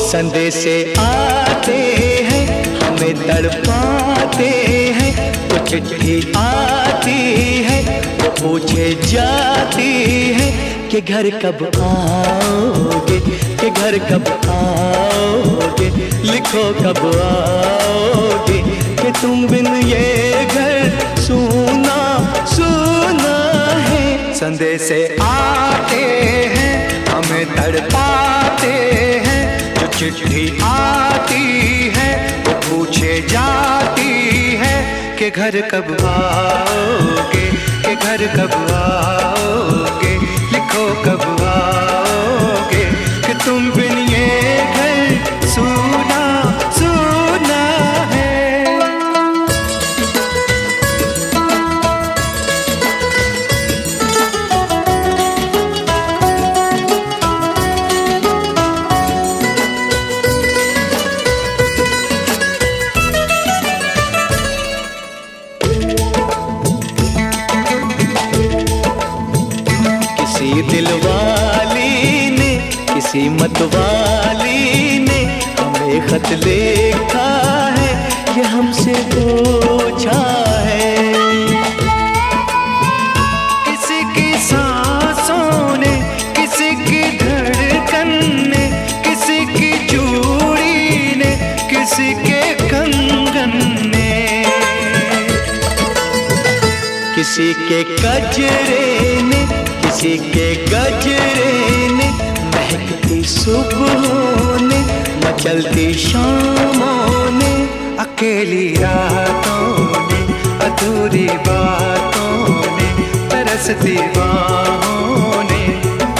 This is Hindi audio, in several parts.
संदेशे आते हैं हमें तड़पाते हैं, वो चिट्ठी आती है वो पूछे जाती है कि घर कब आओगे, कि घर कब आओगे, लिखो कब आओगे, कि तुम बिन ये घर सूना सूना है। संदेशे आते हैं हमें तड़पाते हैं, जो चिट्ठी आती है वो पूछे जाती है कि घर कब आओगे, कि घर कब आओगे, लिखो कब आओगे, कि तुम बिन ये घर सूना सूना है। किसी दिलवाली ने किसी मतवाली ने हमें खत लिखा है, ये हमसे पूछा है। किसी की सांसों ने, किसी की धड़कन ने, किसी की चूड़ी ने, किसी के कंगन ने, किसी के गजरे ने, किसी के गजरे ने, महकती सुबहों ने, मचलती शामों ने, अकेली रातों ने, अधूरी बातों ने, तरसती बाहों ने,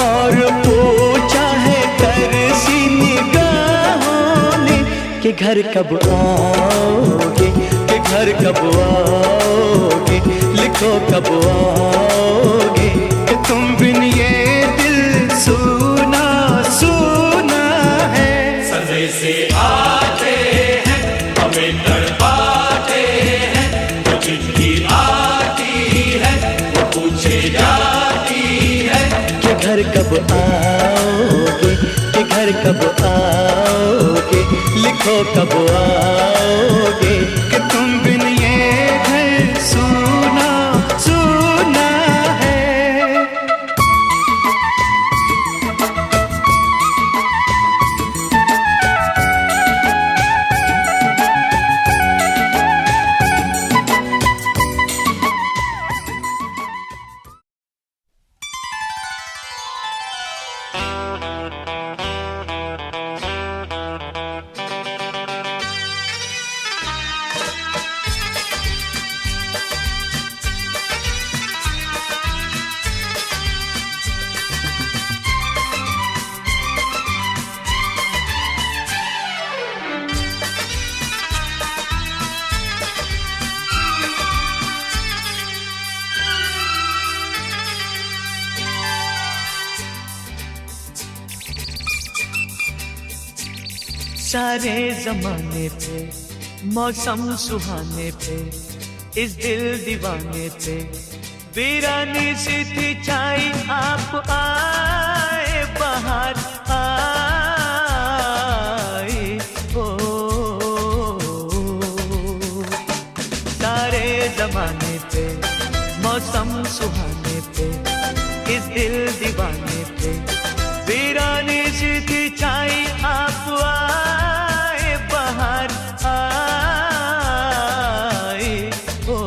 और पूछा है तरसी निगाहों ने कि घर कब आओगे, कि घर कब आओगे, लिखो कब आओगे, कि तुम बिन ये दिल सूना सूना है। संदेशे आते हैं हमें तड़पाते हैं, वो चिट्ठी आती है वो पूछे जाती है कि घर कब आओगे, कि घर कब आओगे, लिखो कब आओगे, कि तुम बिन ये घर सूना सूना है। सारे जमाने पे मौसम सुहाने पे इस दिल दीवाने पे वीरानी सी थी छाई, आप आए बाहर आए हो। सारे जमाने पे मौसम सुहाने पे इस दिल दीवाने पे वीरानी सी थी छाई, आप आए बाहर आए हो।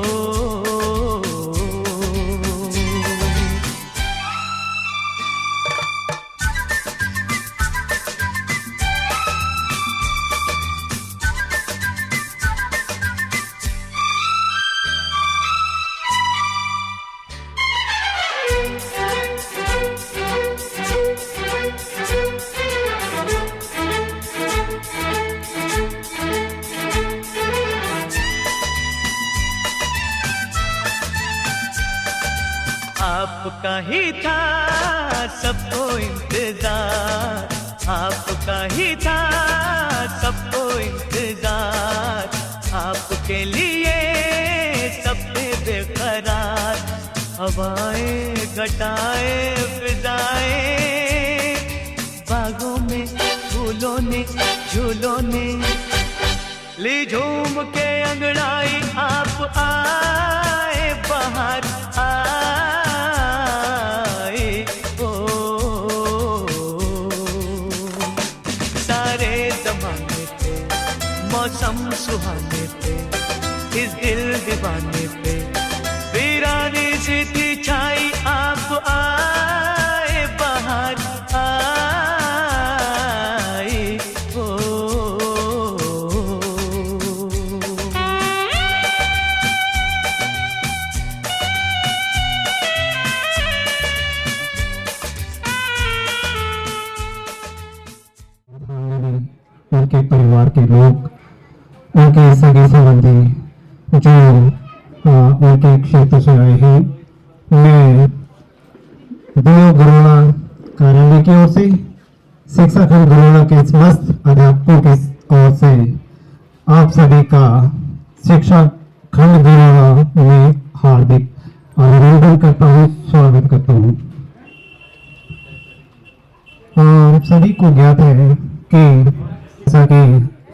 आपका ही था सबको इंतजार, आपका ही था सबको इंतजार, आपके लिए सब बेकरार। हवाएं घटाएं फिजाएं बागों में फूलों ने झूलों ने ली झूम के अंगड़ाई, आप आए बाहर आए ओ, सारे जमाने पे मौसम सुहाने पे, इस दिल दीवाने पे वीरानी सी थी छाई, आप आए बाहर आए ओ। उनके परिवार के लोग, उनके सगे संबंधी जो उनके क्षेत्र से आए हैं, मैं दियो गरोड़ा कार्यालय की ओर से, शिक्षा खंड गरोड़ा के समस्त अध्यापकों की ओर से आप सभी का शिक्षा खंड गरोड़ा में हार्दिक अभिनंदन करता हूँ, स्वागत करता हूँ। आप सभी को ज्ञात है कि जैसा कि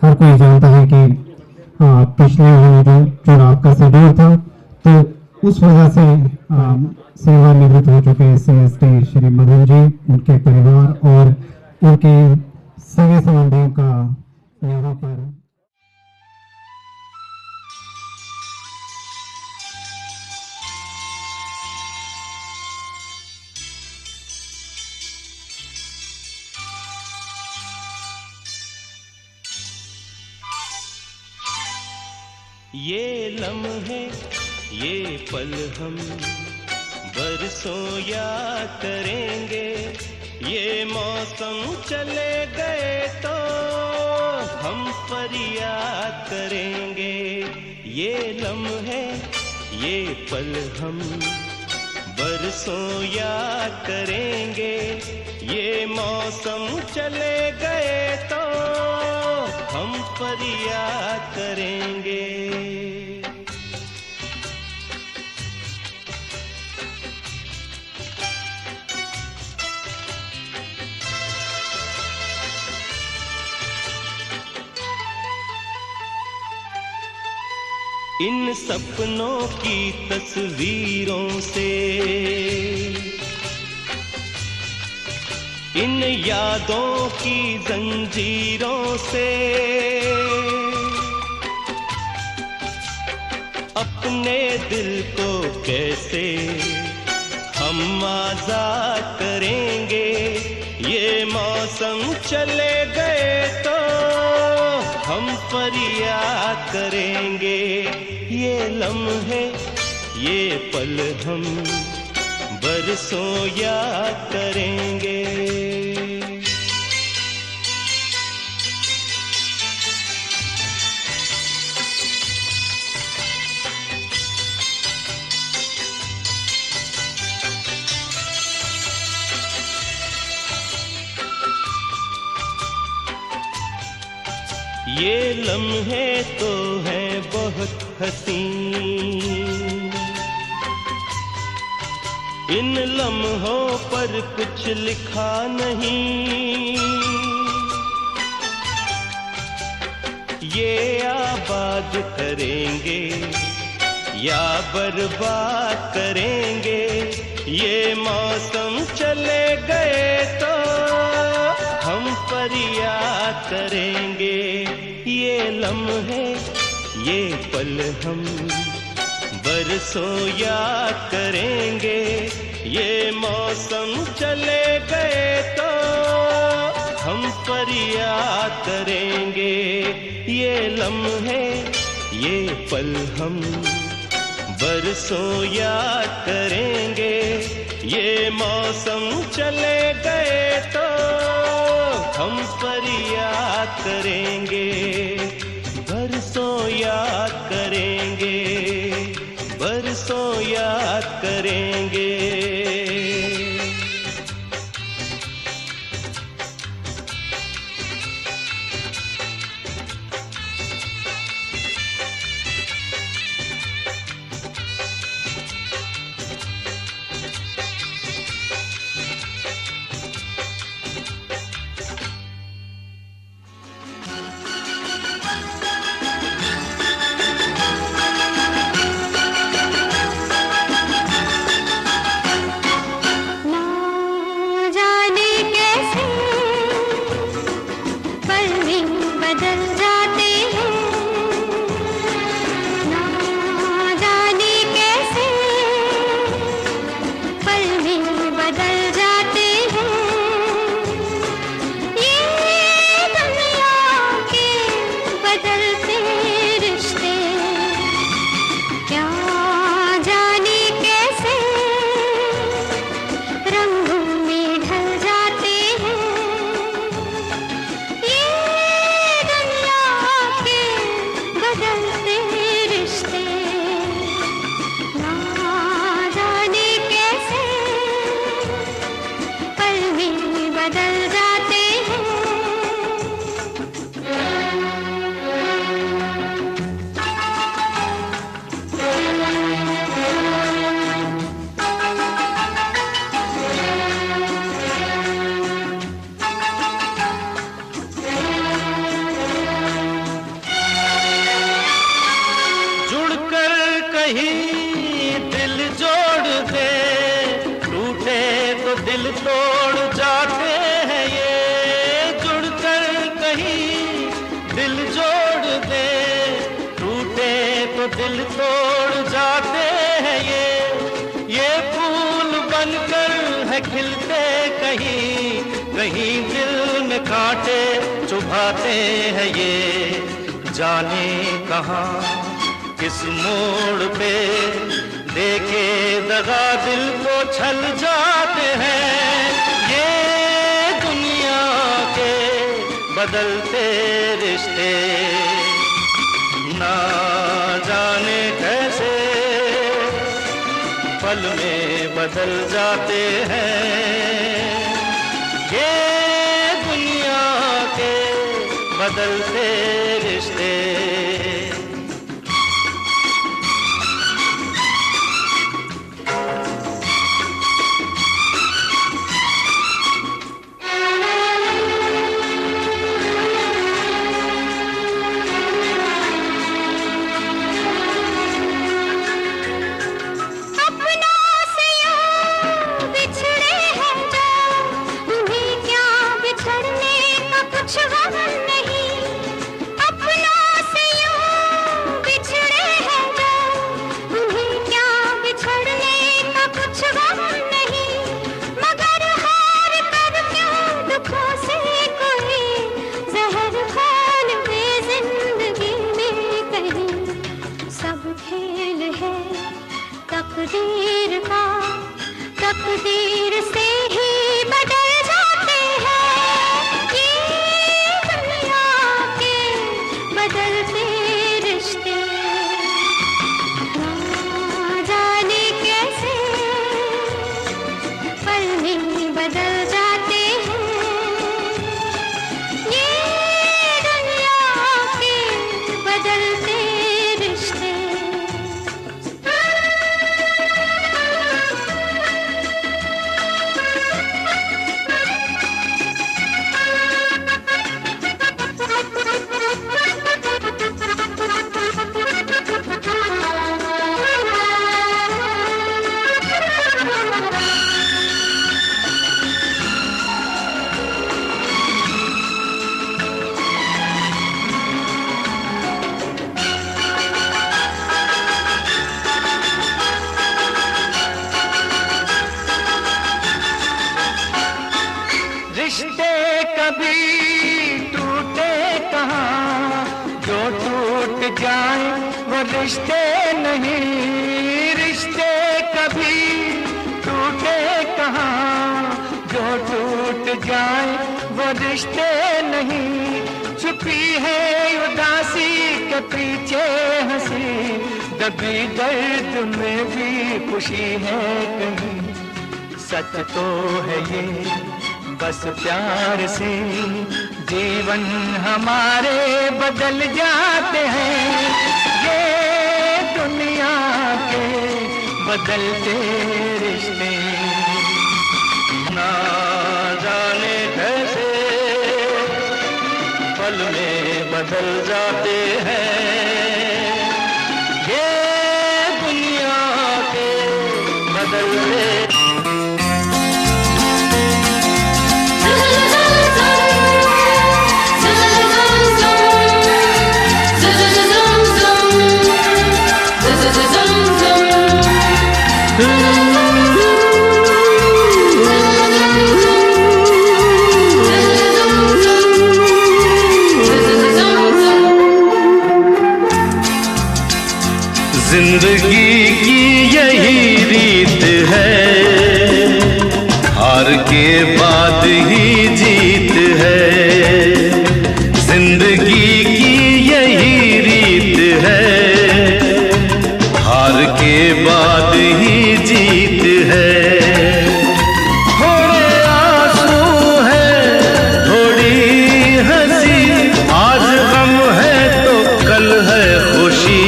हर कोई जानता है कि पिछले महीने जो चुनाव का शेड्यूल था, तो उस वजह से सेवानिवृत्त हो चुके CST श्री मदन जी, उनके परिवार और उनके सगे संबंधियों का यहाँ पर ये लम्हे ये पल हम बरसों याद करेंगे, ये मौसम चले गए तो हम पर याद करेंगे। ये लम्हे ये पल हम बरसों याद करेंगे, ये मौसम चले गए तो हम पर याद करेंगे। इन सपनों की तस्वीरों से, इन यादों की जंजीरों से अपने दिल को कैसे हम आजाद करेंगे। ये मौसम चले गए तो हम पर याद करेंगे। ये लम्हे ये पल हम बरसों याद करेंगे। ये लम्हे तो हैं बहुत हसीन, इन लम्हों पर कुछ लिखा नहीं। ये आबाद करेंगे या बर्बाद करेंगे, ये मौसम चले गए तो हम पर याद करेंगे। ये लम्हे ये पल हम बरसों याद करेंगे, ये मौसम चले गए तो हम पर याद करेंगे। ये लम्हे ये पल हम बरसों याद करेंगे, ये मौसम चले गए तो हम पर याद करेंगे। बरसों याद करेंगे, बरसों याद करेंगे। बदल जाते हैं, ना जाने कैसे पल में बदल जाते हैं। ये दुनिया के बदलते रिश्ते, क्या जाने कैसे रंगों में ढल जाते हैं। ये दुनिया के बदलते रिश्ते, ना जाने कैसे पल में बदल जाते हैं। जुड़कर कहीं दिल जोड़ दे, टूटे तो दिल तोड़ जाते हैं ये। जुड़कर कहीं दिल जोड़ दे, टूटे तो दिल तोड़ जाते हैं ये फूल बनकर है खिलते कहीं, कहीं दिल में कांटे चुभाते हैं ये। जाने कहाँ किस मोड़ पे देखे दगा दिल को छल जाते हैं ये दुनिया के बदलते रिश्ते, ना जाने कैसे पल में बदल जाते हैं ये दुनिया के बदलते रिश्ते। अपनों से यूं बिछड़े हैं जो, उन्हें क्या बिछड़ने का कुछ गम नहीं। अपनों से यूं बिछड़े हैं जो, उन्हें क्या बिछड़ने का कुछ गम नहीं। मगर हार कर क्यों दुखों से कोई जहर खोल दे जिंदगी में कहीं। सब खेल है तकदीर का, तकदीर से ही बदल जाते हैं ये दुनिया के बदलते रिश्ते, ना जाने कैसे पल में बदल जाते हैं ये दुनिया के बदलते रिश्ते। रिश्ते कभी टूटे कहाँ, जो टूट जाए वो रिश्ते नहीं। रिश्ते कभी टूटे कहाँ, जो टूट जाए वो रिश्ते नहीं। छुपी है उदासी के पीछे हंसी, दबी दर्द में भी खुशी है कहीं। सच तो है ये बस प्यार से जीवन हमारे बदल जाते हैं ये दुनिया के बदलते रिश्ते, ना जाने कैसे पल में बदल जाते हैं ये दुनिया के बदलते। Zul zul zul, zul zul zul. जिंदगी की यही रीत है, हार के बाद ही जीत है। जिंदगी की यही रीत है, हार के बाद ही जीत है। थोड़े आंसू है, थोड़ी हंसी, आज गम है तो कल है खुशी।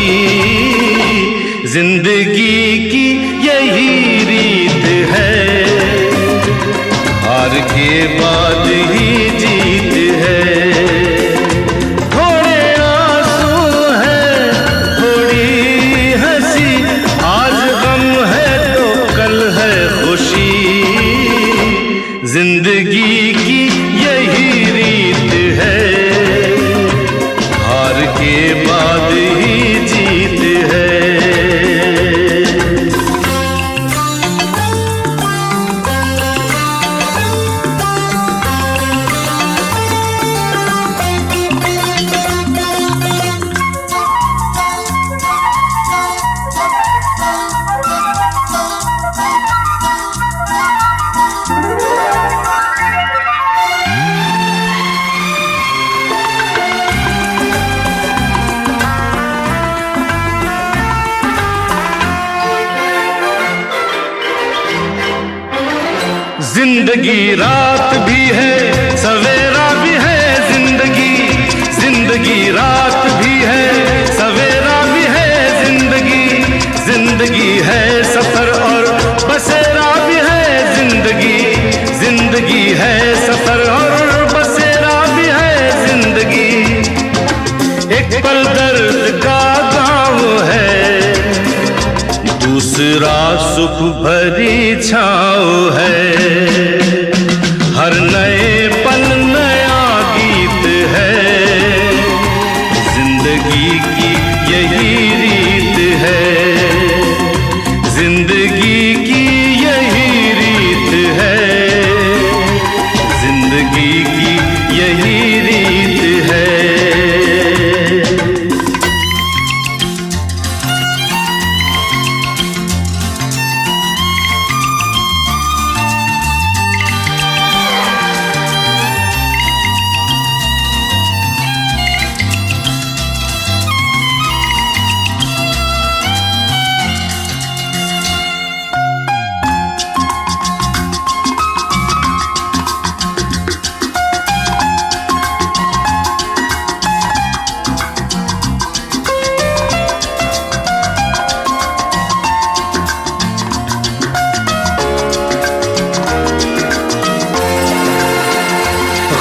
जिंदगी की यही रीत है, हार के बाद ही जीत है। थोड़े आंसू है, थोड़ी हंसी, आज गम है तो कल है खुशी। जिंदगी की यही रीत है, हार के बाद ही जीत है। जिंदगी रात भी है, सवेरा भी है। जिंदगी रात भी है, सवेरा भी है। जिंदगी है सफर और बसेरा भी है। जिंदगी है सफर और बसेरा भी है। जिंदगी एक पल दर्द का गाँव है, दूसरा सुख भरी छाँव है। हर नए पल नया गीत है, जिंदगी की यही रीत है। जिंदगी की यही रीत है, जिंदगी की यही रीत है।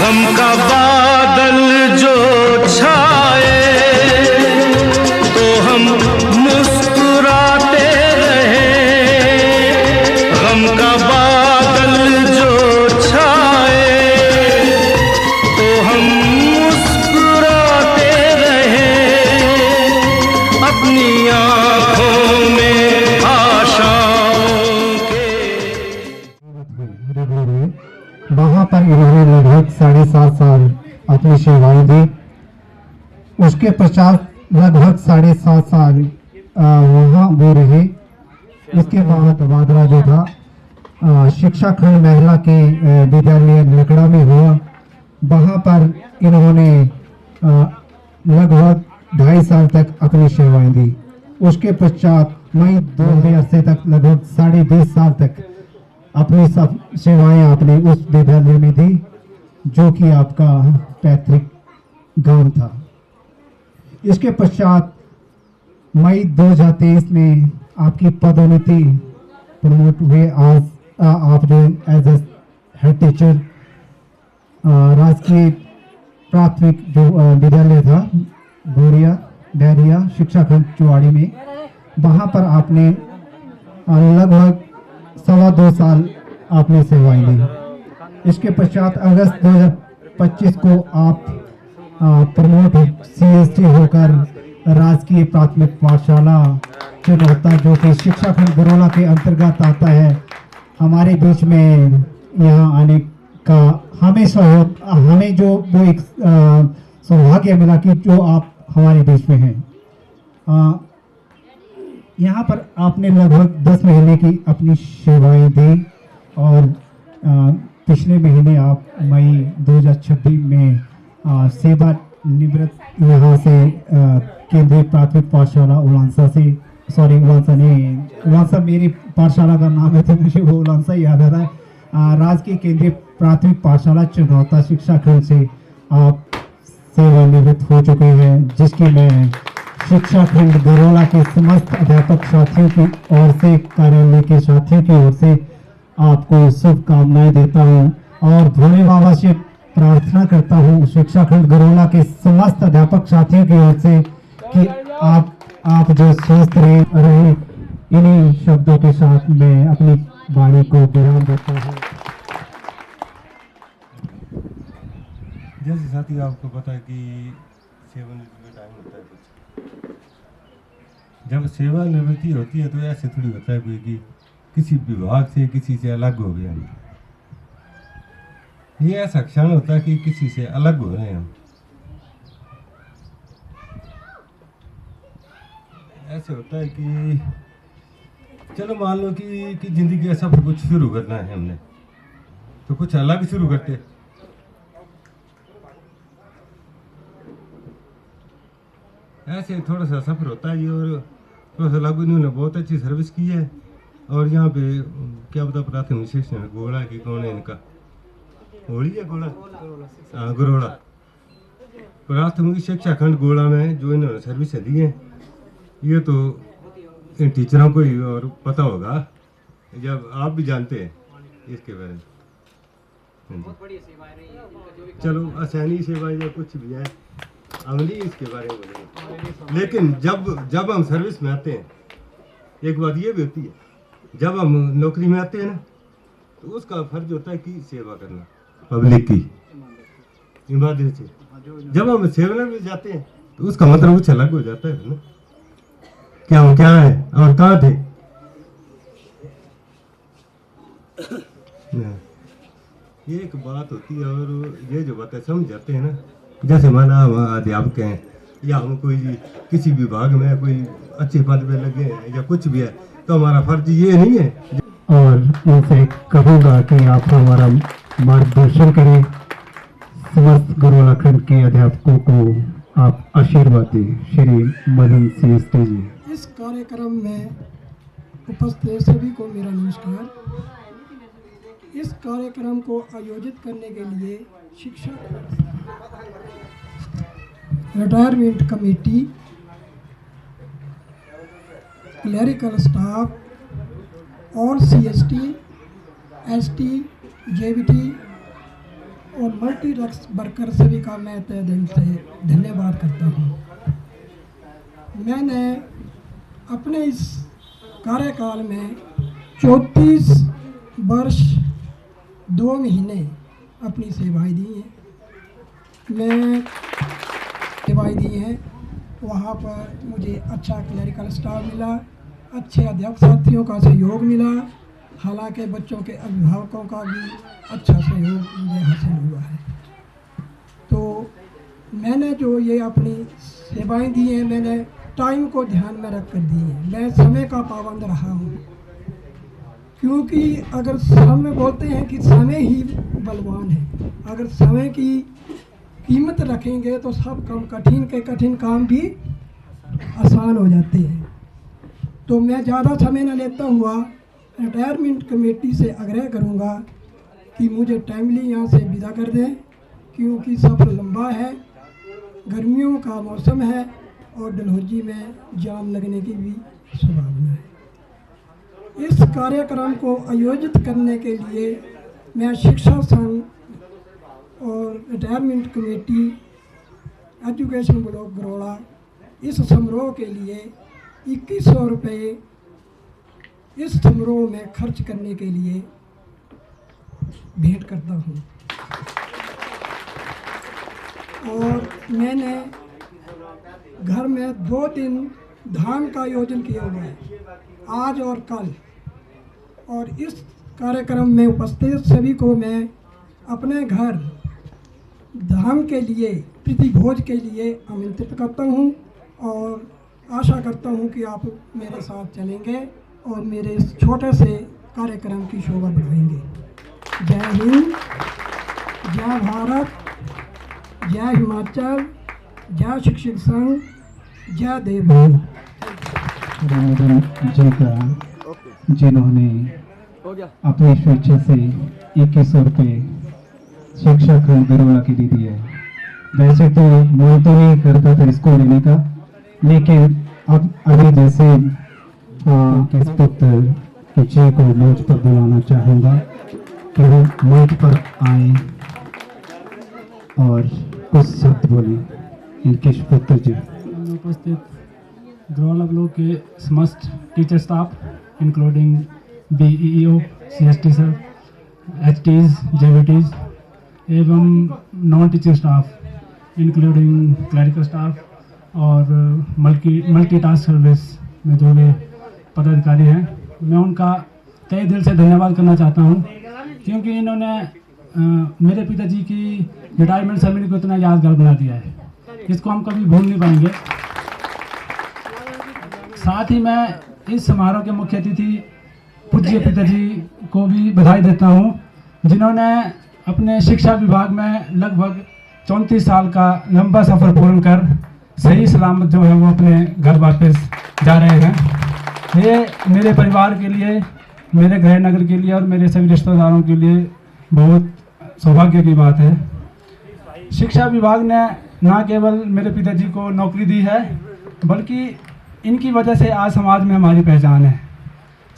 गम का बादल जो छाए तो हम मुस्कुराते रहे। गम का बादल जो छाए तो हम मुस्कुराते रहे। अपनी आँखों में आशाओं के वहाँ पर इन्होंने लगभग 7.5 साल अपनी सेवाएं दी। उसके पश्चात लगभग 7.5 साल वहाँ वो रहे। इसके बाद तबादला जो था शिक्षा खंड महिला के विद्यालय लकड़ा में हुआ। वहाँ पर इन्होंने लगभग 2.5 साल तक अपनी सेवाएं दी। उसके पश्चात मई 2000 तक लगभग 20.5 साल तक अपनी सब सेवाएं आपने उस विद्यालय में दी, जो कि आपका पैतृक गांव था। इसके पश्चात मई 2023 में आपकी पदोन्नति प्रमोट हुए। आज आपने एज ए हेड टीचर राजकीय प्राथमिक जो विद्यालय था बोरिया बैरिया शिक्षा खंड चुवाड़ी में, वहाँ पर आपने लगभग 2.25 साल आपने सेवाएं दी। इसके पश्चात अगस्त 2025 को आप प्रमोट CST होकर राजकीय प्राथमिक पाठशाला चुनौता, जो कि शिक्षा खंड बरोला के अंतर्गत आता है, हमारे बीच में यहाँ आने का हमें जो वो एक सौभाग्य मिला कि जो आप हमारे बीच में हैं। यहाँ पर आपने लगभग 10 महीने की अपनी सेवाएं दी और पिछले महीने आप मई 2026 में सेवा निवृत्त यहाँ से केंद्रीय प्राथमिक पाठशाला उलांसा से, सॉरी उलांसा नहीं, उलांसा मेरी पाठशाला का नाम है तो मुझे वो उलांसा ही याद आ रहा है। राजकीय केंद्रीय प्राथमिक पाठशाला चनौता शिक्षा खंड से आप सेवानिवृत्त हो चुके हैं, जिसकी मैं शिक्षा खंड गरोला के समस्त अध्यापक साथियों की ओर से, कार्यालय के साथियों की ओर से आपको शुभकामनाएं देता हूं और भोले बाबा से प्रार्थना करता हूं शिक्षा खंड गरोला के समस्त अध्यापक साथियों की ओर से कि आप जो स्वस्थ रहे। इन्हीं शब्दों के साथ मैं अपनी वाणी को विराम देता हूं। जैसे साथी आपको पता है कि सेवानिवृत्ति का टाइम होता है कुछ, जब सेवानिवृत्ति होती है तो ऐसे थोड़ी होता है कोई कि किसी विभाग से किसी से अलग हो गया। ये ऐसा क्षण होता है कि किसी से अलग हो रहे हैं हम। ऐसे होता है कि चलो मान लो कि जिंदगी का सफर कुछ शुरू करना है हमने, तो कुछ अलग शुरू करते। ऐसे थोड़ा सा सफर होता है और थोड़ा सा लागू। इन्होंने बहुत अच्छी सर्विस की है और यहाँ पे क्या पता प्राथमिक शिक्षा गोड़ा की कौन है इनका, होली है गोड़ा, हाँ गरोड़ा प्राथमिक शिक्षा खंड गोड़ा में जो इन्होंने सर्विसें दी हैं, ये तो इन टीचरों को ही और पता होगा, जब आप भी जानते हैं इसके बारे में। चलो आसानी सेवा या कुछ भी है, अमली इसके बारे में बोलेंगे। लेकिन जब हम सर्विस में आते हैं, एक बात ये भी होती है, जब हम नौकरी में आते हैं ना, तो उसका फर्ज होता है कि सेवा करना पब्लिक की ईमानदारी से। जब हम सेवा में जाते हैं तो उसका मतलब कुछ अलग हो जाता है ना, क्या हम क्या है और कहाँ थे। ये एक बात होती है और ये जो बातें समझ जाते हैं ना, जैसे माना हम अध्यापक हैं या हम कोई किसी विभाग में कोई अच्छे पद पे लगे हैं या कुछ भी है, तो हमारा फर्ज ये नहीं है। और उनसे कहूँगा कि आप हमारा मार्गदर्शन करें, समस्त गरोला खंड के अध्यापकों को आप आशीर्वाद दें। श्री मदन सिंह जी। इस कार्यक्रम में उपस्थित सभी को मेरा नमस्कार। इस कार्यक्रम को आयोजित करने के लिए शिक्षा रिटायरमेंट कमेटी, क्लरिकल स्टाफ और CST, ST, JBT और मल्टी रक्स वर्कर सभी का मैं तहे दिल से धन्यवाद करता हूँ। मैंने अपने इस कार्यकाल में 34 वर्ष 2 महीने अपनी सेवाएं दी हैं। मैं सेवाएं दी हैं, वहाँ पर मुझे अच्छा क्लरिकल स्टाफ मिला, अच्छे अध्यापक साथियों का सहयोग मिला, हालांकि बच्चों के अभिभावकों का भी अच्छा सहयोग मुझे हासिल हुआ है। तो मैंने जो ये अपनी सेवाएं दी हैं, मैंने टाइम को ध्यान में रख कर दी है। मैं समय का पाबंद रहा हूँ, क्योंकि अगर समय बोलते हैं कि समय ही बलवान है, अगर समय की कीमत रखेंगे तो सब काम कठिन के कठिन काम भी आसान हो जाते हैं। तो मैं ज़्यादा समय न लेता हुआ रिटायरमेंट कमेटी से आग्रह करूंगा कि मुझे टाइमली यहाँ से विदा कर दें, क्योंकि सफ़र लंबा है, गर्मियों का मौसम है और डलहौजी में जाम लगने की भी संभावना है। इस कार्यक्रम को आयोजित करने के लिए मैं शिक्षा संघ और retirement committee education block Garuda इस समारोह के लिए 2100 रुपये इस समारोह में खर्च करने के लिए भेंट करता हूँ। और मैंने घर में 2 दिन धाम का आयोजन किया हुआ है, आज और कल, और इस कार्यक्रम में उपस्थित सभी को मैं अपने घर धाम के लिए प्रीति भोज के लिए आमंत्रित करता हूँ और आशा करता हूँ कि आप मेरे साथ चलेंगे और मेरे इस छोटे से कार्यक्रम की शोभा बढ़ाएंगे। जय हिंद, जय भारत, जय हिमाचल, जय शिक्षक संघ, जय देवभूमि। रामधन जी का, जिन्होंने अपनी स्वेच्छा से 2100 रुपये शिक्षा खंड बरोड़ा की दी है। वैसे तो मन तो नहीं करता था इसको लेने का, लेकिन अब अभी जैसे किस पुत्र जी को मंच पर बुलाना चाहूँगा कि वो मंच पर आए और कुछ शब्द बोले। इनके पुत्र जी। उपस्थित ग्रोल ब्लॉक के समस्त teacher staff including BEO, CST sir, HTs, JVTs एवं non teaching staff including clerical staff और मल्टीटास्क सर्विस में जो भी पदाधिकारी हैं, मैं उनका तहे दिल से धन्यवाद करना चाहता हूं, क्योंकि इन्होंने मेरे पिताजी की रिटायरमेंट सेरेमनी को इतना यादगार बना दिया है, इसको हम कभी भूल नहीं पाएंगे। साथ ही मैं इस समारोह के मुख्य अतिथि पूज्य पिताजी को भी बधाई देता हूं, जिन्होंने अपने शिक्षा विभाग में लगभग 34 साल का लंबा सफ़र पूर्ण कर सही सलामत जो है वो अपने घर वापस जा रहे हैं। ये मेरे परिवार के लिए, मेरे गृह नगर के लिए और मेरे सभी रिश्तेदारों के लिए बहुत सौभाग्य की बात है। शिक्षा विभाग ने न केवल मेरे पिताजी को नौकरी दी है, बल्कि इनकी वजह से आज समाज में हमारी पहचान है।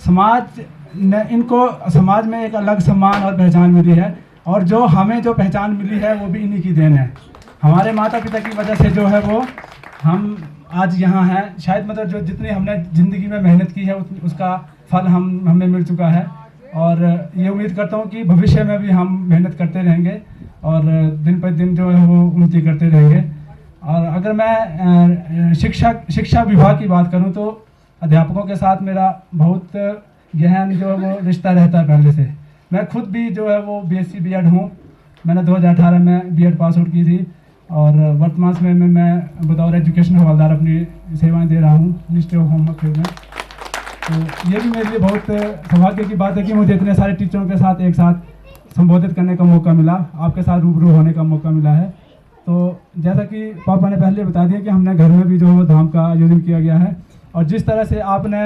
समाज ने इनको समाज में एक अलग सम्मान और पहचान मिली है, और जो हमें जो पहचान मिली है वो भी इन्हीं की देन है। हमारे माता पिता की वजह से जो है वो हम आज यहाँ हैं। शायद मतलब जो जितनी हमने ज़िंदगी में मेहनत की है उसका फल हमें मिल चुका है, और ये उम्मीद करता हूँ कि भविष्य में भी हम मेहनत करते रहेंगे और दिन पर दिन जो है वो उन्नति करते रहेंगे। और अगर मैं शिक्षा विभाग की बात करूँ तो अध्यापकों के साथ मेरा बहुत गहन जो है वो रिश्ता रहता है पहले से। मैं खुद भी जो है वो BSc B.Ed हूँ। मैंने 2018 में B.Ed पास आउट की थी, और वर्तमान समय में मैं बतौर एजुकेशन हवलदार अपनी सेवाएं दे रहा हूँ मिनिस्ट्री ऑफ होम अफेयर्स में। तो ये भी मेरे लिए बहुत सौभाग्य की बात है कि मुझे इतने सारे टीचरों के साथ एक साथ संबोधित करने का मौका मिला, आपके साथ रूबरू होने का मौका मिला है। तो जैसा कि पापा ने पहले बता दिया कि हमने घर में भी जो है धाम का आयोजन किया गया है, और जिस तरह से आपने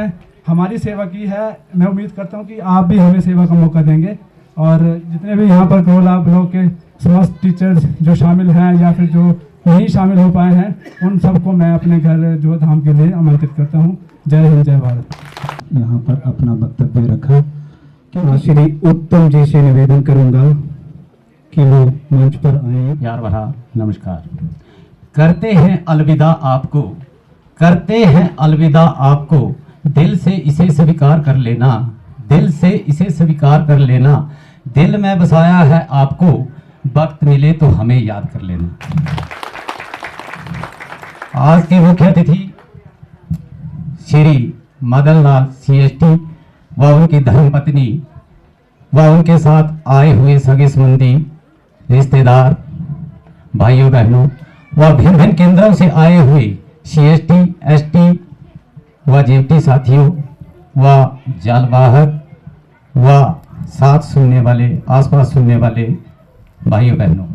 हमारी सेवा की है, मैं उम्मीद करता हूं कि आप भी हमें सेवा का मौका देंगे। और जितने भी यहाँ पर ग्रोला ब्लॉक के समस्त टीचर्स जो शामिल हैं या फिर जो नहीं शामिल हो पाए हैं, उन सबको मैं अपने घर जो धाम के लिए आमंत्रित करता हूँ। जय हिंद, जय भारत। यहाँ पर अपना वक्तव्य रखा कि श्री उत्तम जी से निवेदन करूंगा कि वो मंच पर आए। प्यार भरा नमस्कार। करते हैं अलविदा आपको, करते हैं अलविदा आपको, दिल से इसे स्वीकार कर लेना, दिल से इसे स्वीकार कर लेना, दिल में बसाया है आपको, वक्त मिले तो हमें याद कर लेना। आज के मुख्य अतिथि श्री मदन लाल CST व उनकी धर्मपत्नी व उनके साथ आए हुए सगे संबंधी, रिश्तेदार, भाइयों बहनों व भिन्न भिन्न केंद्रों से आए हुए CST, ST व JVT साथियों व जालवाहक व साथ सुनने वाले, आसपास सुनने वाले भाइयों बहनों,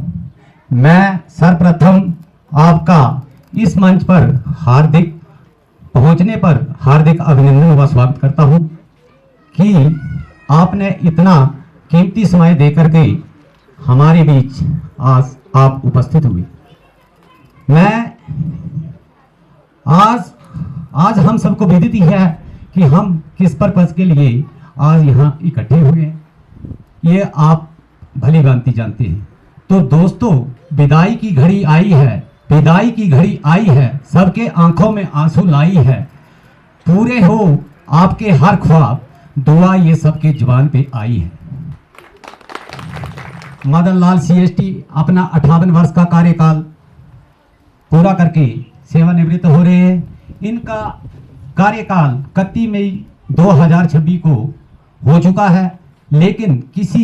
मैं सर्वप्रथम आपका इस मंच पर हार्दिक पहुंचने पर हार्दिक अभिनंदन व स्वागत करता हूं कि आपने इतना कीमती समय देकर के हमारे बीच आज आप उपस्थित हुए। मैं आज हम सबको विदित ही है कि हम किस पर्पज के लिए आज यहाँ इकट्ठे हुए हैं, ये आप भली भांति जानते हैं। तो दोस्तों, विदाई की घड़ी आई है, विदाई की घड़ी आई है, सबके आंखों में आंसू लाई है, पूरे हो आपके हर ख्वाब, दुआ ये सबके जुबान पे आई है। मदन लाल CST अपना 58 वर्ष का कार्यकाल पूरा करके सेवानिवृत्त हो रहे हैं। इनका कार्यकाल 31 मई 2026 को हो चुका है, लेकिन किसी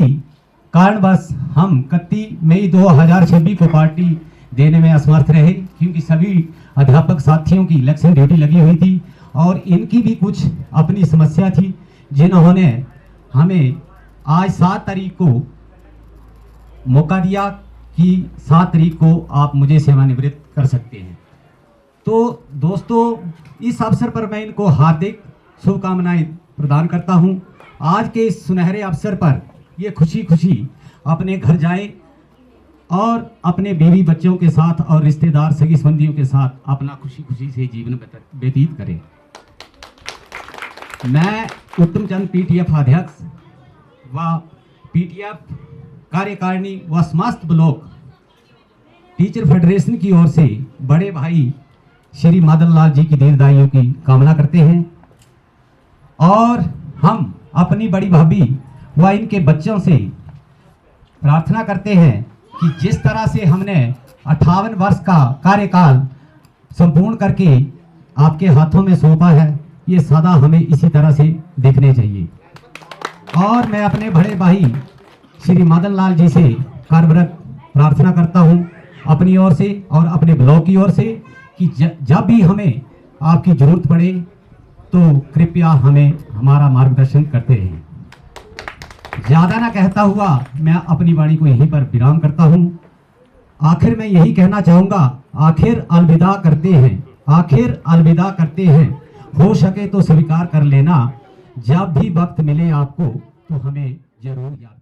कारणवश हम 31 मई 2026 को पार्टी देने में असमर्थ रहे, क्योंकि सभी अध्यापक साथियों की इलेक्शन ड्यूटी लगी हुई थी और इनकी भी कुछ अपनी समस्या थी, जिन्होंने हमें आज 7 तारीख को मौका दिया कि 7 तारीख को आप मुझे सेवानिवृत्त कर सकते हैं। तो दोस्तों, इस अवसर पर मैं इनको हार्दिक शुभकामनाएं प्रदान करता हूं। आज के इस सुनहरे अवसर पर ये खुशी खुशी अपने घर जाए और अपने बीवी बच्चों के साथ और रिश्तेदार सगी संबंधियों के साथ अपना खुशी खुशी से जीवन व्यतीत करें। मैं उत्तम चंद पीटीएफ अध्यक्ष व पीटीएफ कार्यकारिणी व समस्त ब्लॉक टीचर फेडरेशन की ओर से बड़े भाई श्री मदन लाल जी की दीर्घायु की कामना करते हैं और हम अपनी बड़ी भाभी व इनके बच्चों से प्रार्थना करते हैं कि जिस तरह से हमने 58 वर्ष का कार्यकाल संपूर्ण करके आपके हाथों में सौंपा है, ये सदा हमें इसी तरह से देखने चाहिए। और मैं अपने बड़े भाई श्री मदन लाल जी से कार्यरत प्रार्थना करता हूं अपनी ओर से और अपने ब्लॉक की ओर से कि जब भी हमें आपकी जरूरत पड़े तो कृपया हमें हमारा मार्गदर्शन करते रहें। ज़्यादा ना कहता हुआ मैं अपनी वाणी को यहीं पर विराम करता हूं। आखिर मैं यही कहना चाहूँगा, आखिर अलविदा करते हैं, आखिर अलविदा करते हैं, हो सके तो स्वीकार कर लेना, जब भी वक्त मिले आपको तो हमें जरूर याद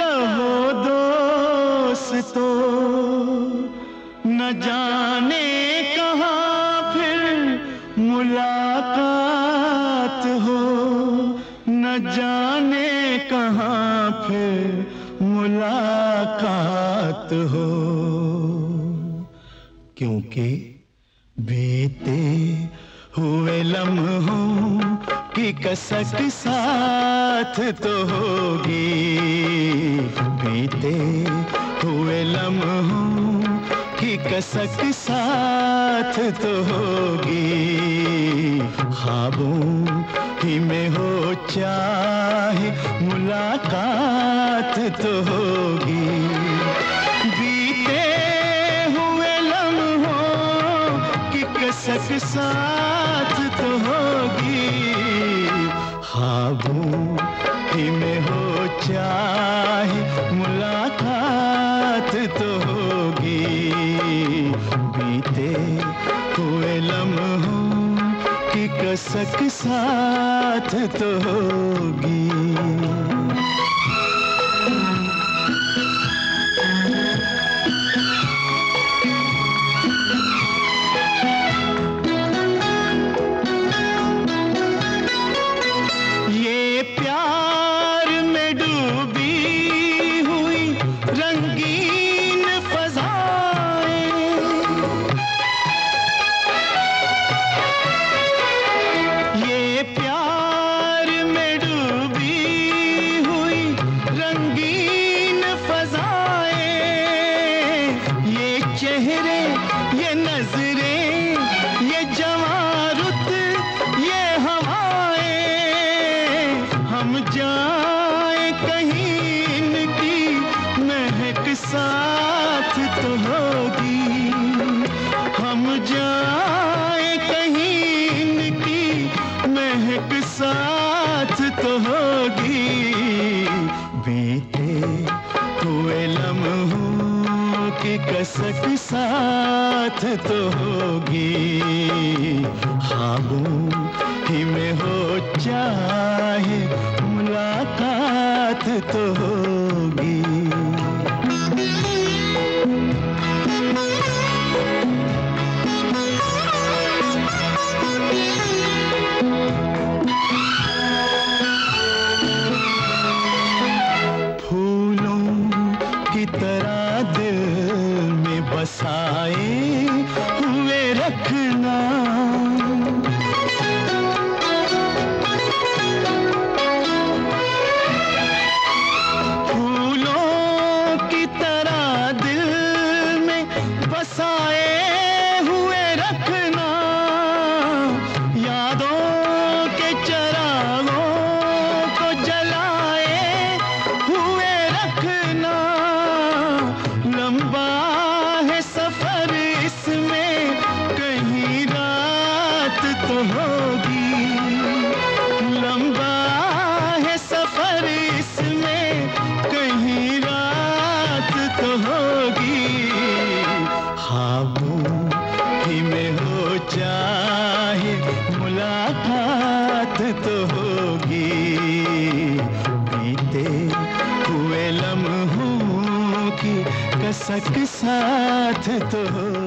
रहो दोस्तो, न जाने कहाँ फिर मुलाकात हो, न जाने कहाँ फिर मुलाकात हो। क्योंकि बीते हुए लम्हों की कसक साथ तो होगी, बीते हुए लम्हों की कसक साथ तो होगी। ख्वाबों ही में हो चाहे मुलाकात तो होगी, बीते हुए लम्हों की कसक साथ तो होगी। ख्वाबों ही में हो चाहे मुलाकात तो होगी, बीते हुए लम्हों की कसक साथ तो होगी। साथ तो होगी, हम जाए कहीं इनकी महक साथ तो होगी, बीते हुए लम्हों की कसक साथ तो होगी। ख्वाबों ही में हो चाहे मुलाकात तो होगी। बसाए हुए रखना, फूलों की तरह दिल में बसाए हुए रखना, यादों के चिरागों को जलाए हुए रखना। लंबा सफर इसमें कहीं रात तो होगी, लंबा है सफर इसमें कहीं रात तो होगी। ख्वाबों ही में हो चाहे मुलाकात तो होगी, बीते हुए लम्हों की कसक साथ तो होगी।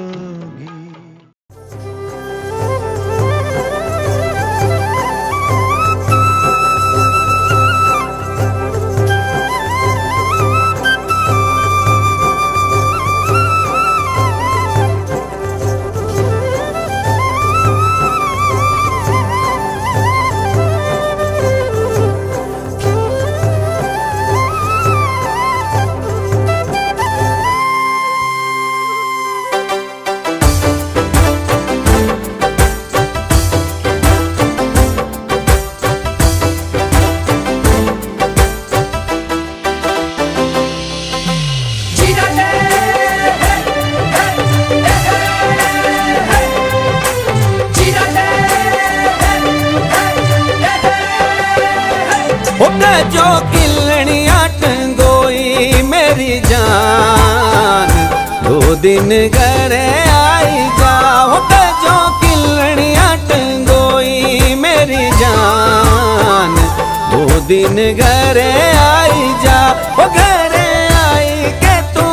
जो किलनिया टंगोई मेरी जान, 2 दिन घरे आई जाओ। जो किलनिया टंगोई मेरी जान, 2 दिन घरे आई जा, ओ घरे आई के तू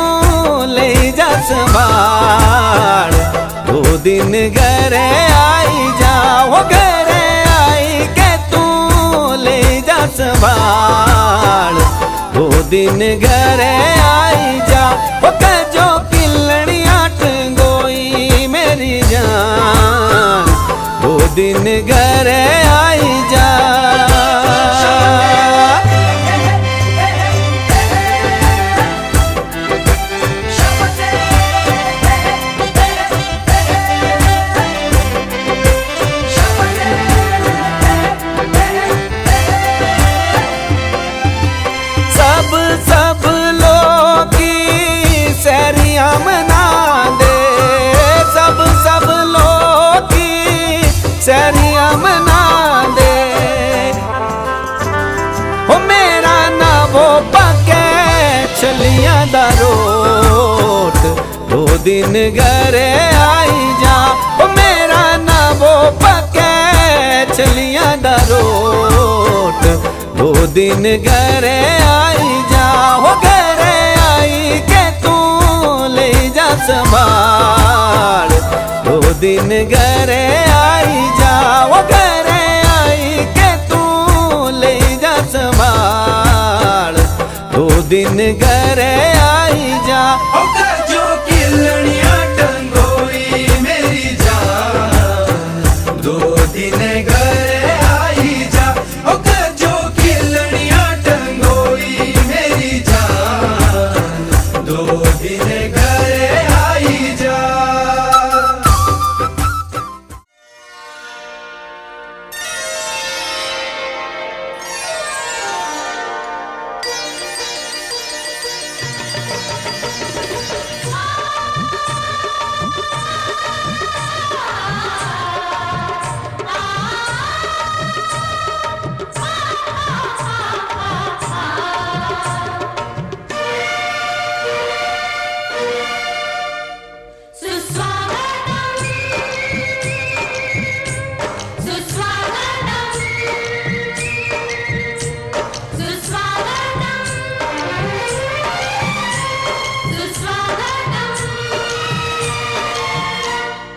ले जा संभाल। दो दिन घरे आई जा, ओ घरे आई के तू ले जा संभाल। दो दिन घरे आई जा, ओ कजो किलनिया टंगोई मेरी जान। दो दिन घरे आई जा। सब लोग की सैरियां मना दे, सब लोग की सैरियां मना दे। हो मेरा ना वो पके छलियां दा रोट। दो दिन घरे आई जा, हो मेरा ना वो पके छलियां दा रोट। दो दिन घरे आई जा, हो घरे आई के तू ले जा संभाल। दो दिन घरे आई जा, हो घरे आई के तू ले जा संभाल। दो दिन घरे आई जा, ओ कजो किलनिया टंगोई मेरी जान। दो दिन घरे आई जा, ओ कजो किलनिया टंगोई मेरी जान। दो दिन घरे आई जा।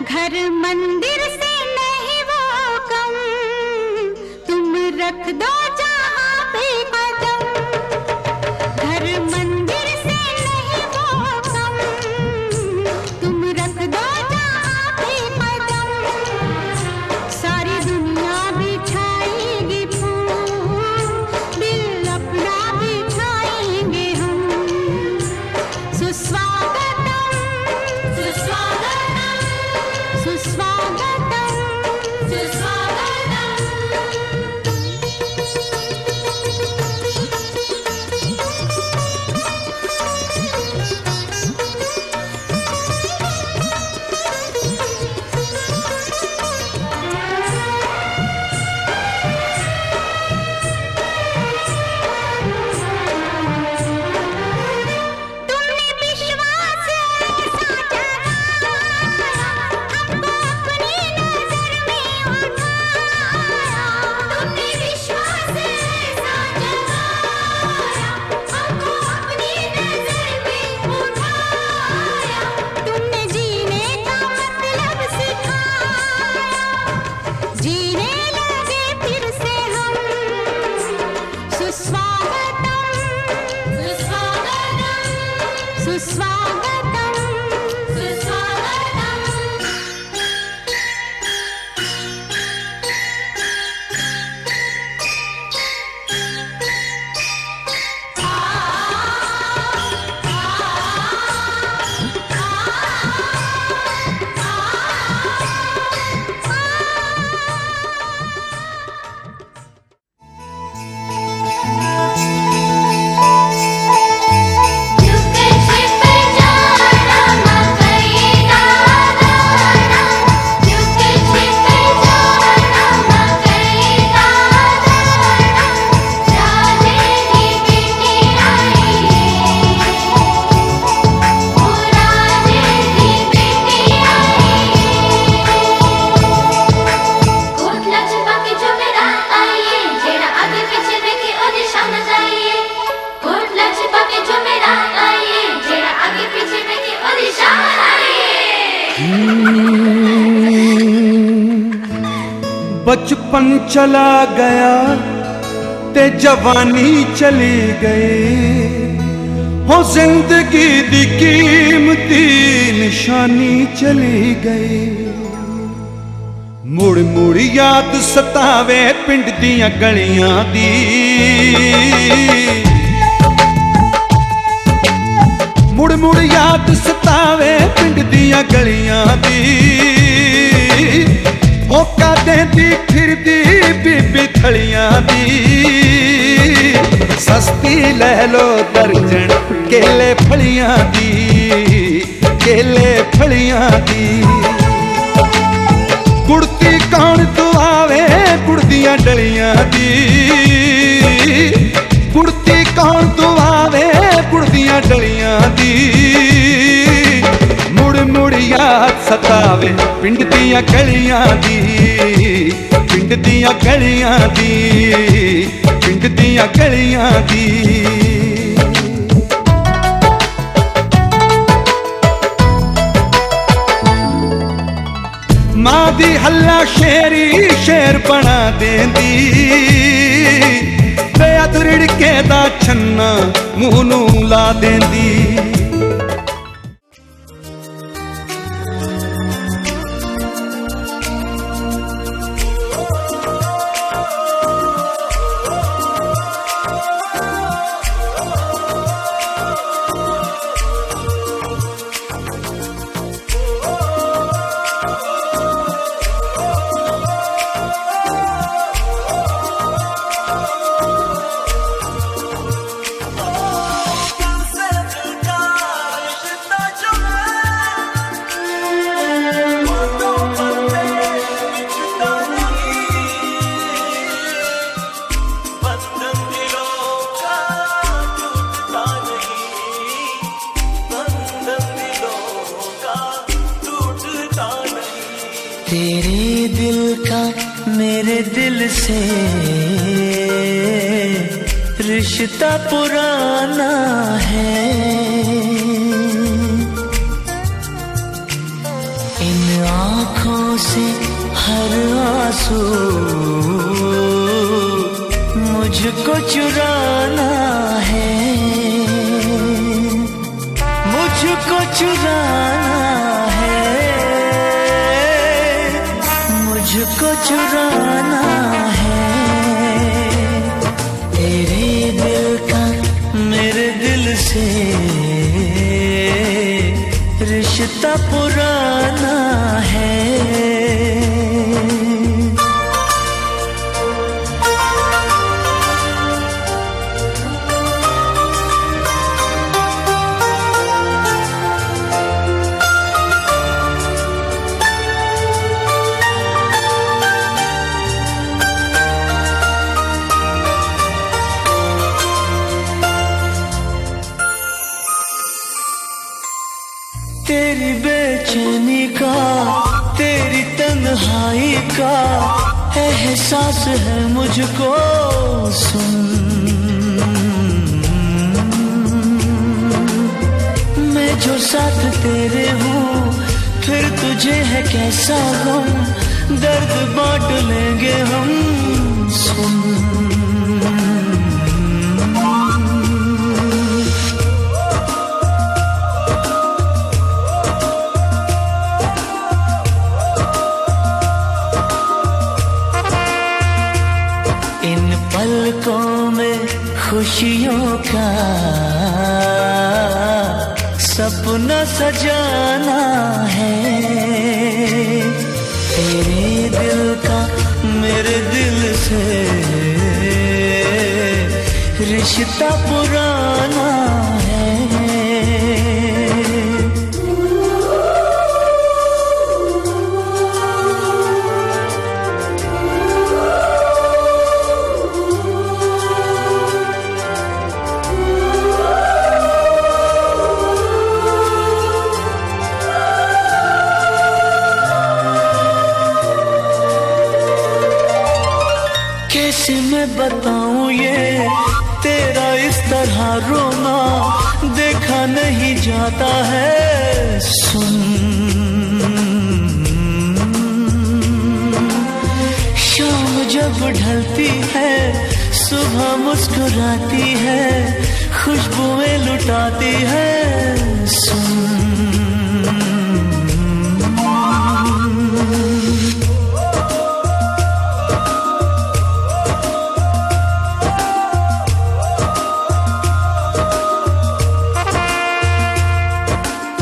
घर मंदिर से नहीं वो कम, तुम रख दो जहाँ पे कदम। घर मंदिर से नहीं वो कम, तुम रख दो जहाँ पे कदम। सारी दुनिया बिछाएगी फूल, दिल अपना बिछाएंगे हम। सुस्वागतम सुस्वागतम सुस्वागतम सुस्वागतम। तुमने विश्वास ऐसा जगाया, हमको अपनी नजर में उठाया। तुमने विश्वास ऐसा जगाया, हमको अपनी नजर में उठाया। तुमने जीने का मतलब सिखाया, जीने लगे फिर से हम। सुस्वागतम सुस्वागतम सुस्वागतम सुस्वागतम। You can ship it down. बचपन चला गया ते जवानी चली गई, हो जिंदगी दी कीमती निशानी चली गई। मुड़ मुड़ याद सतावे पिंड दियां गलियां दी, मुड़ मुड़ याद सतावे पिंड दियां गलियां दी। होका देंदी फिरदी बीबी थलियां दी, सस्ती ले लो दर्जन केले फलियां दी, केले फलियां दी। कुड़ती कौन दुआवे गुड़ दियां डलियां दी, कुड़ती कौन दुआवे गुड़ दियां डलियां दी। मुड़ मुड़ याद सतावे पिंड दियां गलियां दी, पिंड दियां गलियां दी, पिंड दियां गलियां दी। मां दी हल्ला शेरी शेर बना देंदी, बेअद रिड़के दा छन्ना मूंह नूं ला देंदी। तेरे दिल का मेरे दिल से रिश्ता पुराना है, इन आँखों से हर आंसू मुझको चुराना है, मुझको चुराना है, मुझको चुराना है। तेरे दिल का मेरे दिल से रिश्ता पुराना है। तेरी बेचैनी का तेरी तन्हाई का एहसास है मुझको, सुन मैं जो साथ तेरे हूँ फिर तुझे है कैसा गम, दर्द बांट लेंगे हम, सुन पलकों में खुशियों का सपना सजाना है। तेरे दिल का मेरे दिल से रिश्ता पुराना है। कैसे मैं बताऊं ये तेरा इस तरह रोना, देखा नहीं जाता है, सुन जब ढलती है सुबह मुस्कुराती है खुशबुएं लुटाती है सुन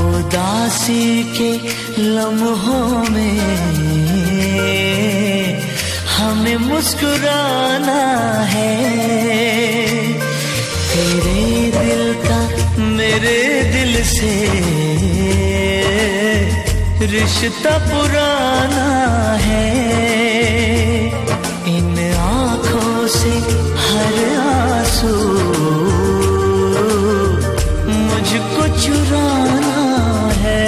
उदासी के लम्हों में हमें मुस्कुराना है तेरे दिल का मेरे दिल से रिश्ता पुराना है इन आँखों से हर आंसू मुझको चुराना है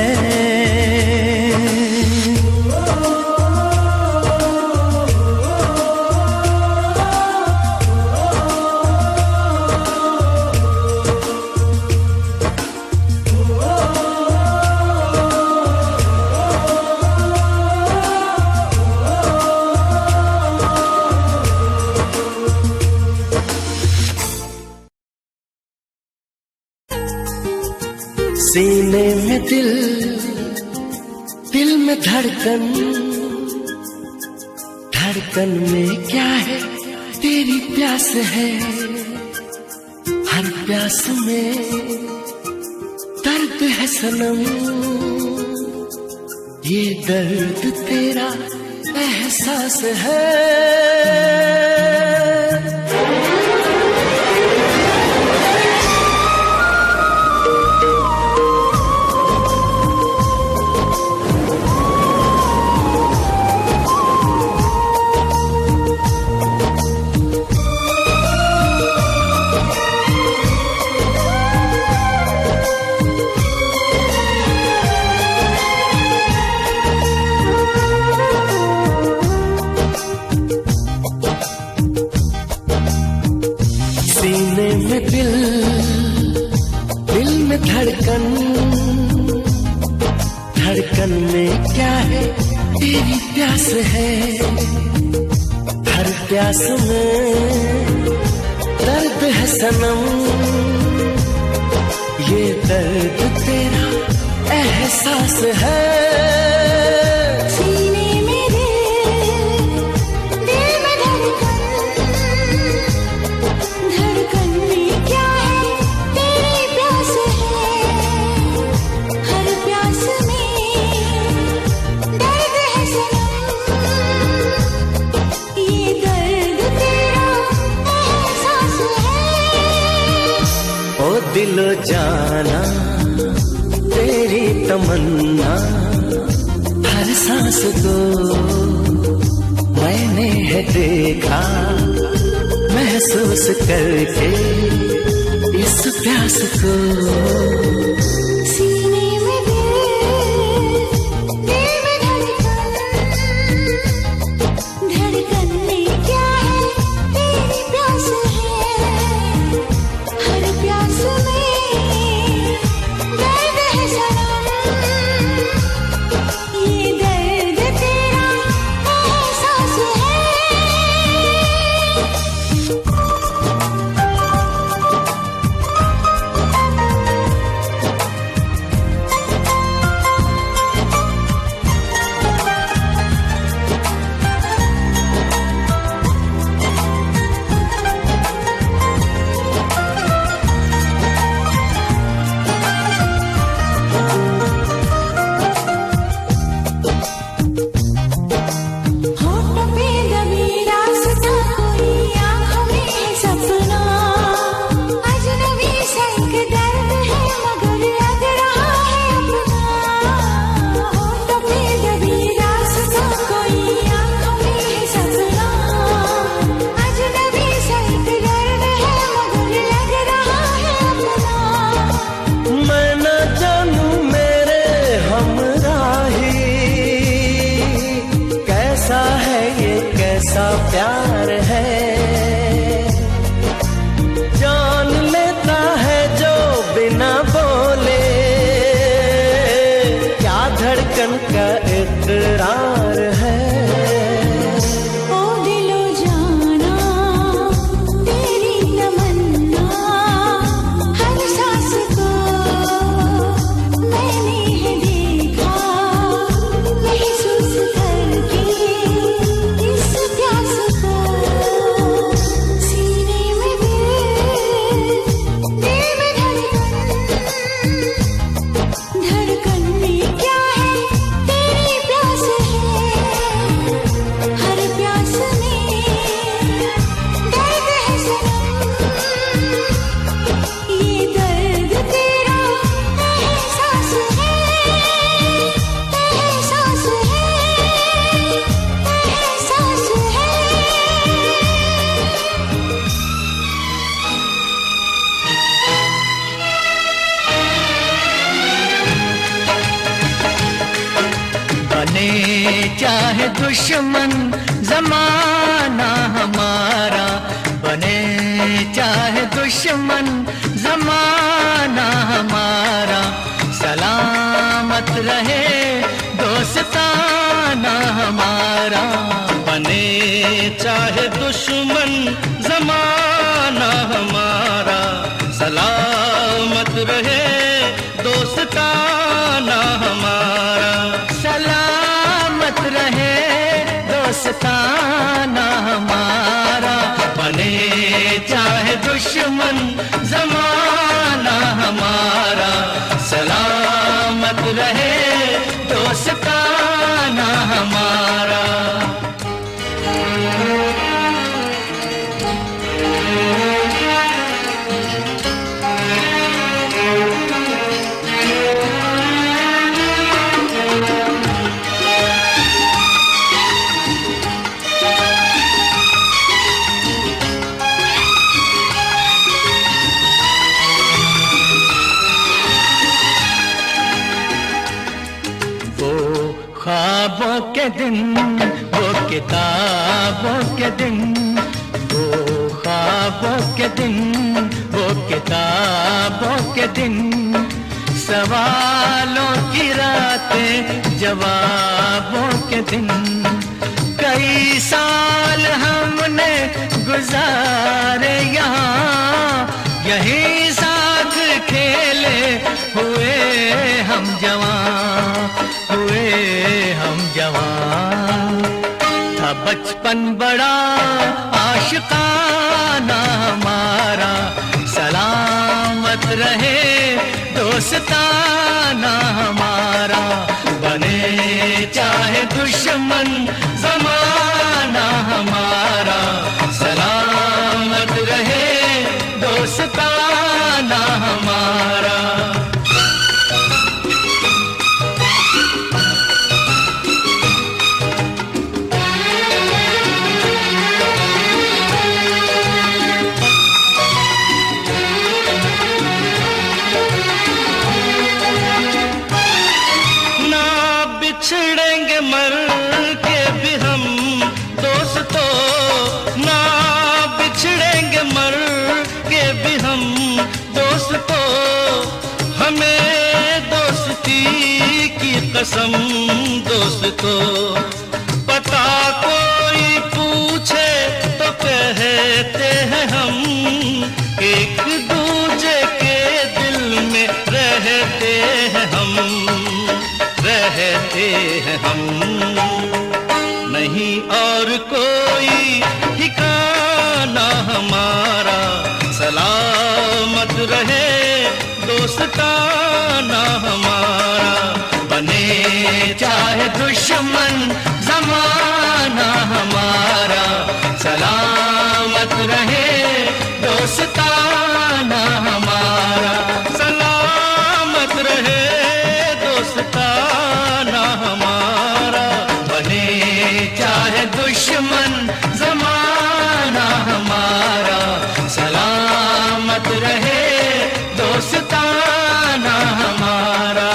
सीने में दिल में धड़कन धड़कन में क्या है तेरी प्यास है हर प्यास में दर्द है सनम ये दर्द तेरा एहसास है दिल में धड़कन धड़कन में क्या है तेरी प्यास है हर प्यास में दर्द है सनम ये दर्द तेरा एहसास है दिलो जाना तेरी तमन्ना हर सांस को मैंने है देखा महसूस करके इस प्यास को प्यार है जान लेता है जो बिना बोले क्या धड़कन का इकरार है ओ दिलो बने चाहे दुश्मन जमाना हमारा, बने चाहे दुश्मन जमाना हमारा, सलामत रहे दोस्ताना हमारा। बने चाहे दुश्मन जमाना हमारा, सलामत रहे दोस्ताना हमारा, सलामत रहे दोस्ताना हमारा। बने चाहे दुश्मन जमाना हमारा, सलामत रहे दोस्ताना हमारा। ख्वाबों के दिन, वो किताबों के दिन, वो ख्वाबों के दिन, वो किताबों के दिन, सवालों की रातें जवाबों के दिन। कई साल हमने गुजारे यहाँ, यहीं साथ खेले हुए हम जवां, हुए हम जवां। था बचपन बड़ा आशिकाना हमारा, सलामत रहे दोस्ताना हमारा। बने चाहे दुश्मन जमाना हमारा, सलामत रहे दोस्ताना हमारा। बिछड़ेंगे मर के भी हम दोस्तों, ना बिछड़ेंगे मर के भी हम दोस्तों। हमें दोस्ती की कसम दोस्तों, पता कोई पूछे तो कहते हैं हम, एक दूजे के दिल में रहते हैं हम, रहते हैं हम। नहीं और कोई ठिकाना हमारा, सलामत रहे दोस्ताना हमारा। बने चाहे दुश्मन जमाना हमारा, सलामत रहे दोस्ताना हमारा, सलामत रहे दोस्ताना हमारा। बने चाहे दुश्मन जमाना हमारा, सलामत रहे दोस्ताना हमारा।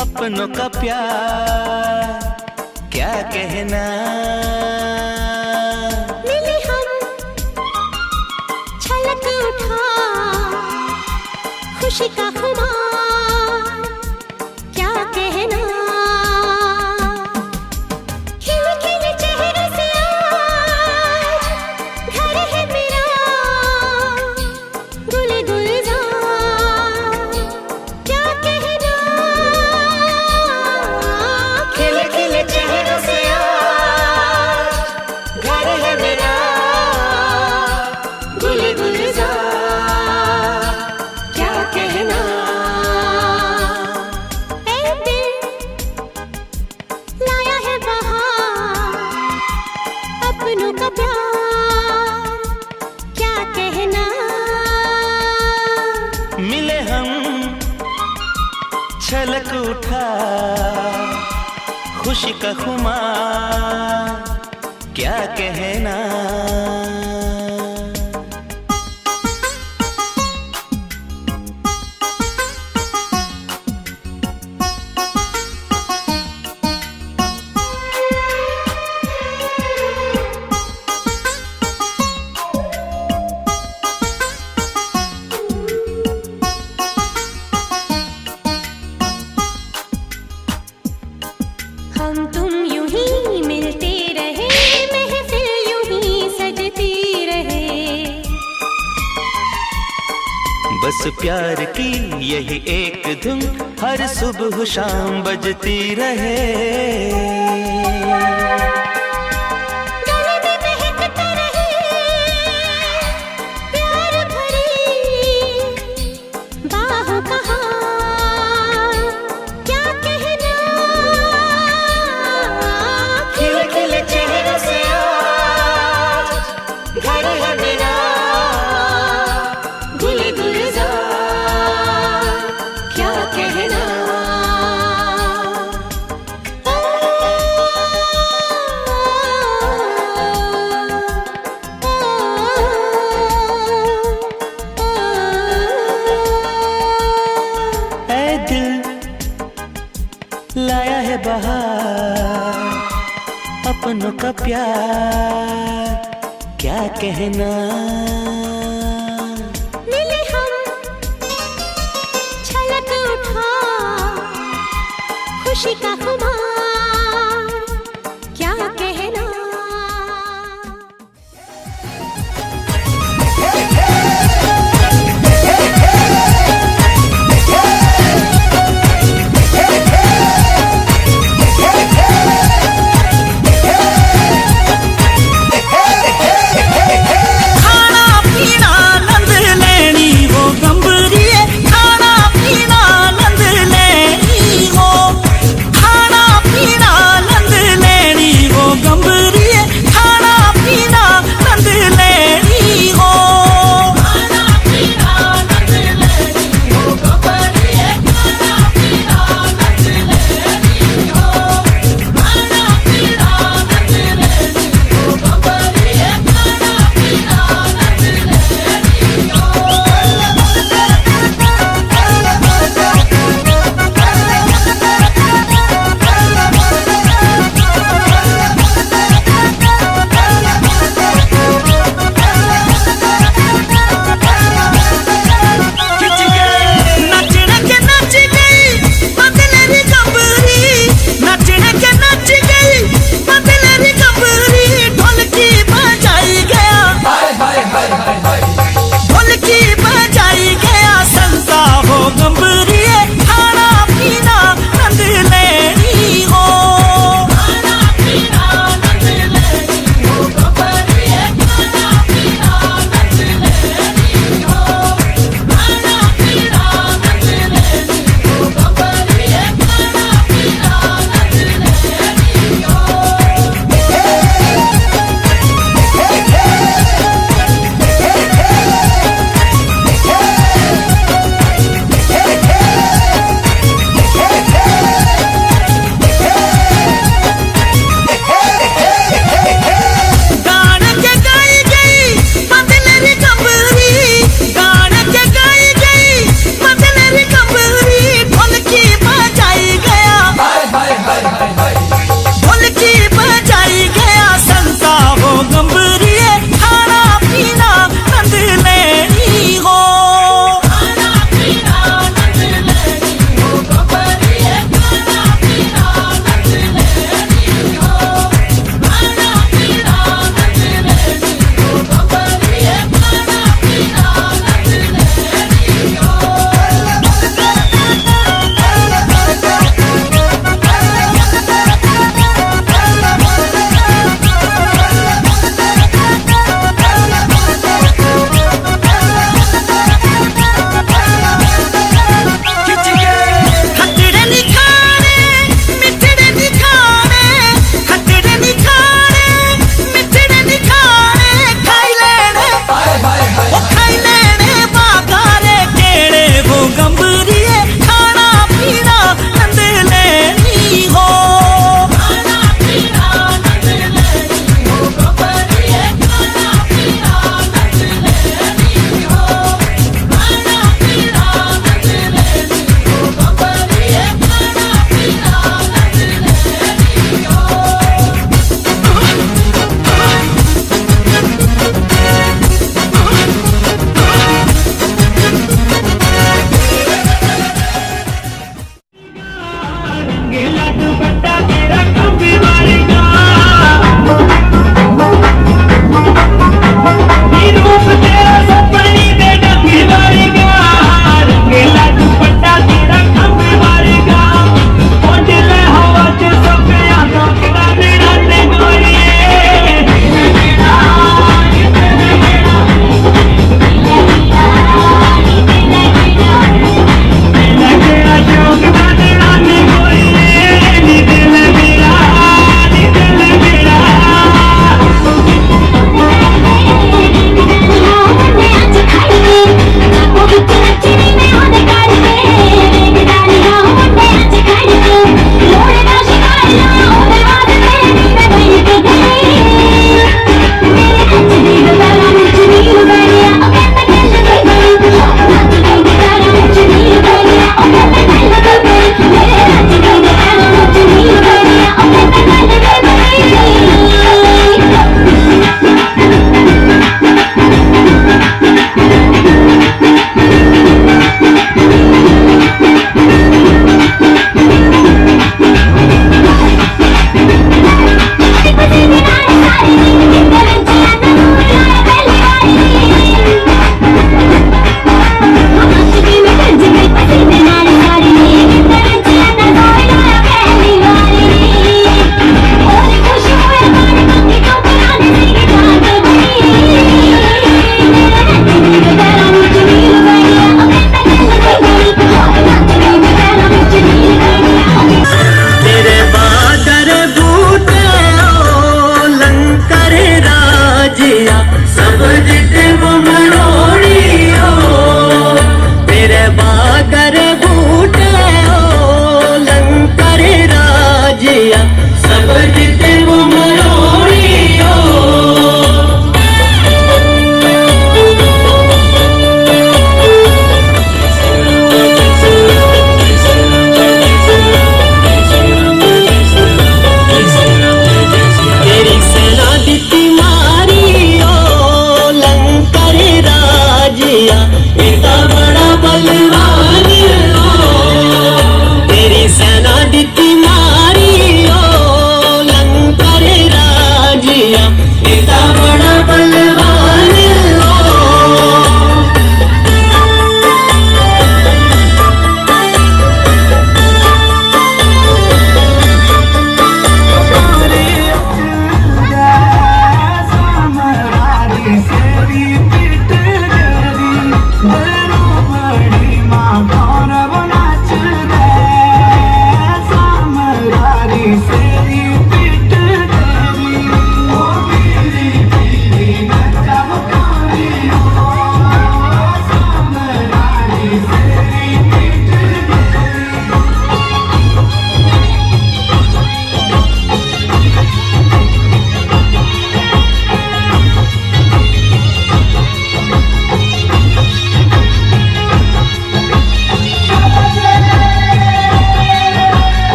अपनों का प्यार क्या कहना। मिले हम छलक उठा खुशी का खुमार क्या कहना। खिल खिल चेहरे से आज घर है मेरा गुल गुलजार क्या कहना। हम छलक उठा खुशी का खुमार क्या कहना। हम तुम यूं ही मिलते रहे, महफिल यूं ही सजती रहे। बस प्यार की यही एक धुन हर सुबह शाम बजती रहे। गले में महकता रहे प्यार भरी बाहों का हार क्या कहना। खिले खिले चेहरे से आज घर है मेरा गुल गुलजार क्या कहना। ऐ दिल लाया है बहार अपनों का प्यार क्या कहना। मिले हम छलक उठा खुशी का खुमार क्या कहना। खाना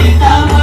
Ita